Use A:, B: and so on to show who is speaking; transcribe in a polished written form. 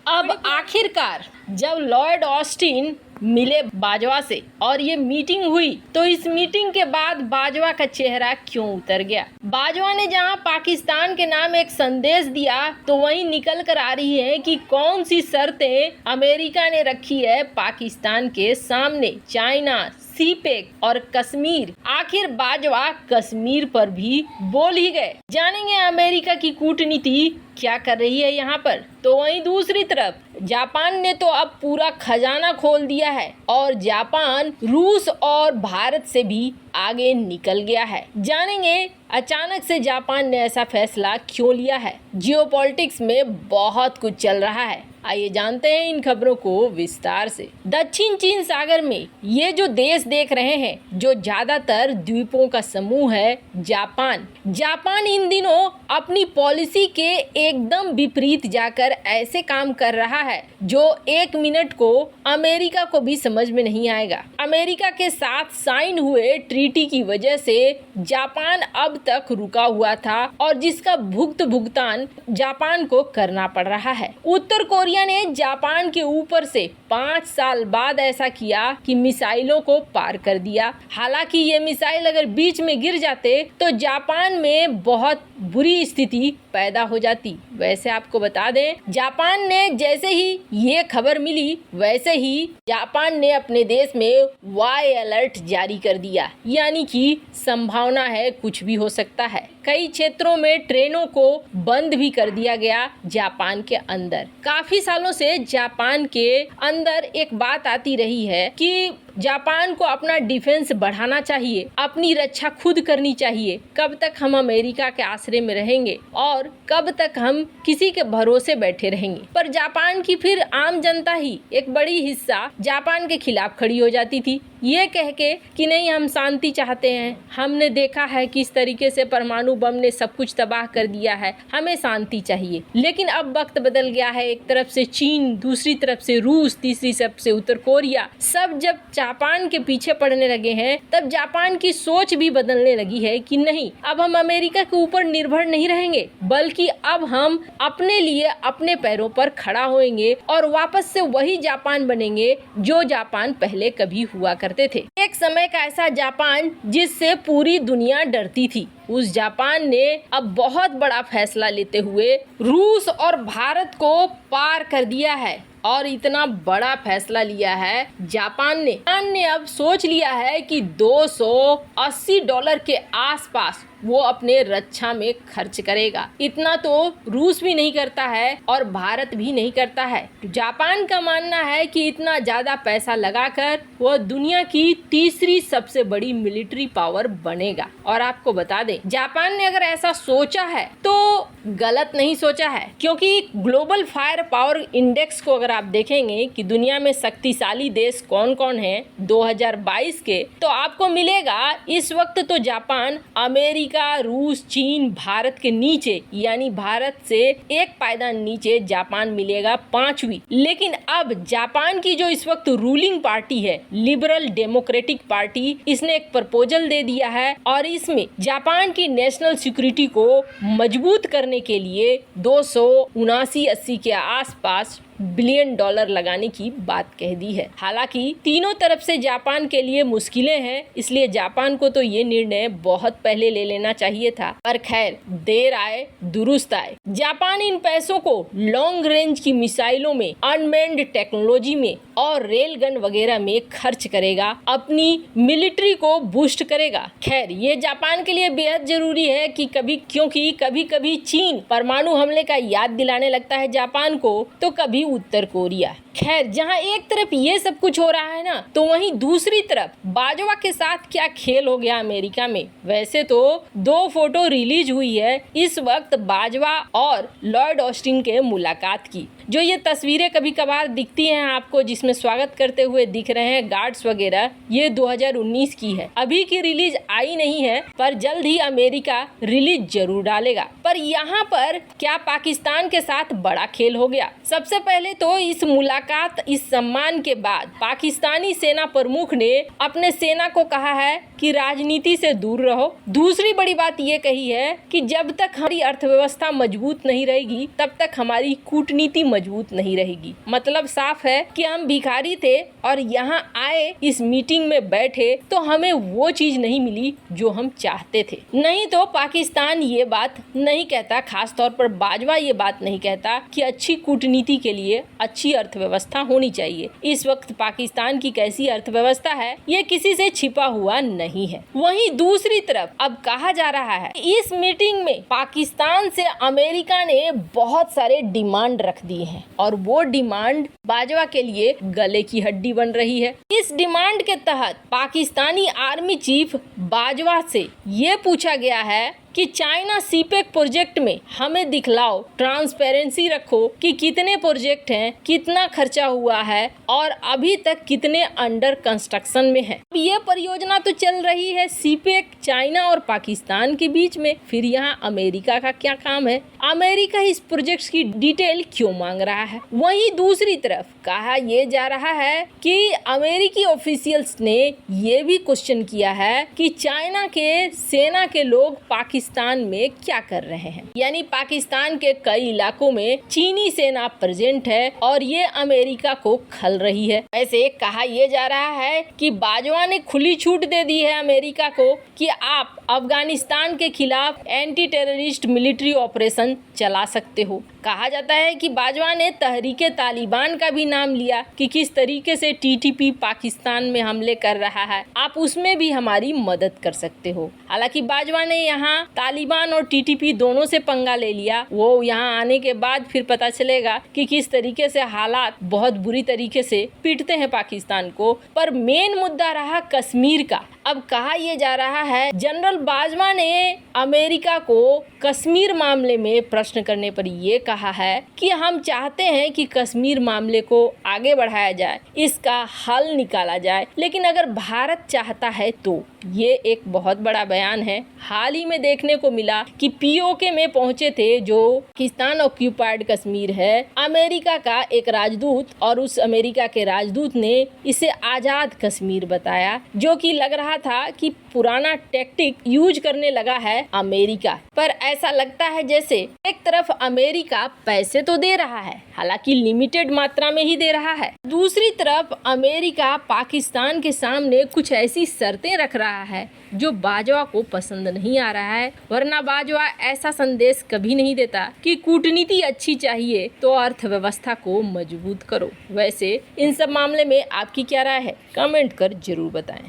A: अब आखिरकार जब लॉर्ड ऑस्टिन मिले बाजवा से और ये मीटिंग हुई तो इस मीटिंग के बाद बाजवा का चेहरा क्यों उतर गया। बाजवा ने जहां पाकिस्तान के नाम एक संदेश दिया तो वहीं निकल कर आ रही है कि कौन सी शर्तें अमेरिका ने रखी है पाकिस्तान के सामने। चाइना, सीपेक और कश्मीर। आखिर बाजवा कश्मीर पर भी बोल ही गए। जानेंगे अमेरिका की कूटनीति क्या कर रही है यहाँ पर। तो वहीं दूसरी तरफ जापान ने तो अब पूरा खजाना खोल दिया है और जापान रूस और भारत से भी आगे निकल गया है। जानेंगे अचानक से जापान ने ऐसा फैसला क्यों लिया है। जियोपॉलिटिक्स में बहुत कुछ चल रहा है, आइए जानते हैं इन खबरों को विस्तार से। दक्षिण चीन सागर में ये जो देश देख रहे हैं, जो ज्यादातर द्वीपों का समूह है, जापान इन दिनों अपनी पॉलिसी के एकदम विपरीत जाकर ऐसे काम कर रहा है जो 1 मिनट को अमेरिका को भी समझ में नहीं आएगा। अमेरिका के साथ साइन हुए ट्रीटी की वजह से जापान अब तक रुका हुआ था और जिसका भुगतान जापान को करना पड़ रहा है। उत्तर कोरिया ने जापान के ऊपर से 5 साल बाद ऐसा किया कि मिसाइलों को पार कर दिया। हालांकि ये मिसाइल अगर बीच में गिर जाते तो जापान में बहुत बुरी स्थिति पैदा हो जाती। वैसे आपको बता दें, जापान ने जैसे ही ये खबर मिली वैसे ही जापान ने अपने देश में वाई अलर्ट जारी कर दिया, यानी कि संभावना है कुछ भी हो सकता है। कई क्षेत्रों में ट्रेनों को बंद भी कर दिया गया जापान के अंदर। काफी सालों से जापान के अंदर एक बात आती रही है कि जापान को अपना डिफेंस बढ़ाना चाहिए, अपनी रक्षा खुद करनी चाहिए। कब तक हम अमेरिका के आश्रय में रहेंगे और कब तक हम किसी के भरोसे बैठे रहेंगे। पर जापान की फिर आम जनता ही एक बड़ी हिस्सा जापान के खिलाफ खड़ी हो जाती थी, ये कह के कि नहीं, हम शांति चाहते हैं, हमने देखा है किस तरीके से परमाणु बम ने सब कुछ तबाह कर दिया है, हमें शांति चाहिए। लेकिन अब वक्त बदल गया है। एक तरफ से चीन, दूसरी तरफ से रूस, तीसरी तरफ से उत्तर कोरिया, सब जब जापान के पीछे पड़ने लगे हैं तब जापान की सोच भी बदलने लगी है कि नहीं, अब हम अमेरिका के ऊपर निर्भर नहीं रहेंगे, बल्कि अब हम अपने लिए अपने पैरों पर खड़ा होएंगे और वापस से वही जापान बनेंगे जो जापान पहले कभी हुआ करते थे। एक समय का ऐसा जापान जिससे पूरी दुनिया डरती थी, उस जापान ने अब बहुत बड़ा फैसला लेते हुए रूस और भारत को पार कर दिया है। और इतना बड़ा फैसला लिया है जापान ने अब सोच लिया है कि $280 के आसपास वो अपने रक्षा में खर्च करेगा। इतना तो रूस भी नहीं करता है और भारत भी नहीं करता है। जापान का मानना है कि इतना ज्यादा पैसा लगाकर वो दुनिया की तीसरी सबसे बड़ी मिलिट्री पावर बनेगा। और आपको बता दें, जापान ने अगर ऐसा सोचा है तो गलत नहीं सोचा है, क्योंकि ग्लोबल फायर पावर इंडेक्स को अगर आप देखेंगे कि दुनिया में शक्तिशाली देश कौन कौन है 2022 के, तो आपको मिलेगा इस वक्त तो जापान, अमेरिका, रूस, चीन, भारत के नीचे, यानी भारत से एक पायदान नीचे जापान मिलेगा 5वीं। लेकिन अब जापान की जो इस वक्त रूलिंग पार्टी है, लिबरल डेमोक्रेटिक पार्टी, इसने एक प्रपोजल दे दिया है और इसमें जापान की नेशनल सिक्योरिटी को मजबूत करने के लिए 279-80 के आसपास $बिलियन लगाने की बात कह दी है। हालांकि तीनों तरफ से जापान के लिए मुश्किलें हैं, इसलिए जापान को तो ये निर्णय बहुत पहले ले लेना चाहिए था। पर खैर, देर आए दुरुस्त आए। जापान इन पैसों को लॉन्ग रेंज की मिसाइलों में, अनमैन्ड टेक्नोलॉजी में और रेल गन वगैरह में खर्च करेगा, अपनी मिलिट्री को बूस्ट करेगा। खैर, ये जापान के लिए बेहद जरूरी है कि क्योंकि कभी कभी चीन परमाणु हमले का याद दिलाने लगता है जापान को, तो कभी उत्तर कोरिया। खैर, जहां एक तरफ ये सब कुछ हो रहा है ना, तो वहीं दूसरी तरफ बाजवा के साथ क्या खेल हो गया अमेरिका में। वैसे तो 2 फोटो रिलीज हुई है इस वक्त बाजवा और लॉर्ड ऑस्टिन के मुलाकात की। जो ये तस्वीरें कभी कभार दिखती हैं आपको, जिसमें स्वागत करते हुए दिख रहे हैं गार्ड्स वगैरह, ये 2019 की है। अभी की रिलीज आई नहीं है, पर जल्द ही अमेरिका रिलीज जरूर डालेगा। पर यहाँ पर क्या पाकिस्तान के साथ बड़ा खेल हो गया। सबसे पहले तो इस मुलाकात, इस सम्मान के बाद पाकिस्तानी सेना प्रमुख ने अपने सेना को कहा है कि राजनीति से दूर रहो। दूसरी बड़ी बात ये कही है कि जब तक हमारी अर्थव्यवस्था मजबूत नहीं रहेगी तब तक हमारी कूटनीति मजबूत नहीं रहेगी। मतलब साफ है कि हम भिखारी थे और यहाँ आए, इस मीटिंग में बैठे तो हमें वो चीज नहीं मिली जो हम चाहते थे। नहीं तो पाकिस्तान ये बात नहीं कहता, खास तौर पर बाजवा ये बात नहीं कहता कि अच्छी कूटनीति के लिए अच्छी अर्थव्यवस्था होनी चाहिए। इस वक्त पाकिस्तान की कैसी अर्थव्यवस्था है ये किसी से छिपा हुआ नहीं है। वहीं दूसरी तरफ अब कहा जा रहा है इस मीटिंग में पाकिस्तान से अमेरिका ने बहुत सारे डिमांड रख दिए हैं और वो डिमांड बाजवा के लिए गले की हड्डी बन रही है। इस डिमांड के तहत पाकिस्तानी आर्मी चीफ बाजवा से ये पूछा गया है कि चाइना सीपेक प्रोजेक्ट में हमें दिखलाओ, ट्रांसपेरेंसी रखो कि कितने प्रोजेक्ट हैं, कितना खर्चा हुआ है और अभी तक कितने अंडर कंस्ट्रक्शन में है। ये परियोजना तो चल रही है सीपेक चाइना और पाकिस्तान के बीच में, फिर यहाँ अमेरिका का क्या काम है? अमेरिका इस प्रोजेक्ट की डिटेल क्यों मांग रहा है? वहीं दूसरी तरफ कहा यह जा रहा है कि अमेरिकी ऑफिशियल्स ने ये भी क्वेश्चन किया है कि चाइना के सेना के लोग पाकिस्तान में क्या कर रहे हैं। यानी पाकिस्तान के कई इलाकों में चीनी सेना प्रेजेंट है और ये अमेरिका को खल रही है। ऐसे कहा यह जा रहा है कि बाजवा ने खुली छूट दे दी है अमेरिका को कि आप अफगानिस्तान के खिलाफ एंटी टेररिस्ट मिलिट्री ऑपरेशन चला सकते हो। कहा जाता है कि बाजवा ने तहरीके तालिबान का भी नाम लिया कि किस तरीके से टीटीपी पाकिस्तान में हमले कर रहा है, आप उसमें भी हमारी मदद कर सकते हो। हालांकि बाजवा ने यहाँ तालिबान और टीटीपी दोनों से पंगा ले लिया। वो यहाँ आने के बाद फिर पता चलेगा कि किस तरीके से हालात बहुत बुरी तरीके से पीटते हैं पाकिस्तान को। पर मेन मुद्दा रहा कश्मीर का। अब कहा यह जा रहा है जनरल बाजवा ने अमेरिका को कश्मीर मामले में प्रश्न करने पर यह कहा है कि हम चाहते हैं कि कश्मीर मामले को आगे बढ़ाया जाए, इसका हल निकाला जाए, लेकिन अगर भारत चाहता है तो। ये एक बहुत बड़ा बयान है। हाल ही में देखने को मिला कि पीओके में पहुंचे थे जो पाकिस्तान ऑक्यूपाइड कश्मीर है, अमेरिका का एक राजदूत, और उस अमेरिका के राजदूत ने इसे आज़ाद कश्मीर बताया, जो कि लग रहा था कि पुराना टैक्टिक यूज करने लगा है अमेरिका। पर ऐसा लगता है जैसे एक तरफ अमेरिका पैसे तो दे रहा है, हालांकि लिमिटेड मात्रा में ही दे रहा है, दूसरी तरफ अमेरिका पाकिस्तान के सामने कुछ ऐसी शर्तें रख रहा है जो बाजवा को पसंद नहीं आ रहा है। वरना बाजवा ऐसा संदेश कभी नहीं देता कि कूटनीति अच्छी चाहिए तो अर्थव्यवस्था को मजबूत करो। वैसे इन सब मामले में आपकी क्या राय है? कमेंट कर जरूर बताएं।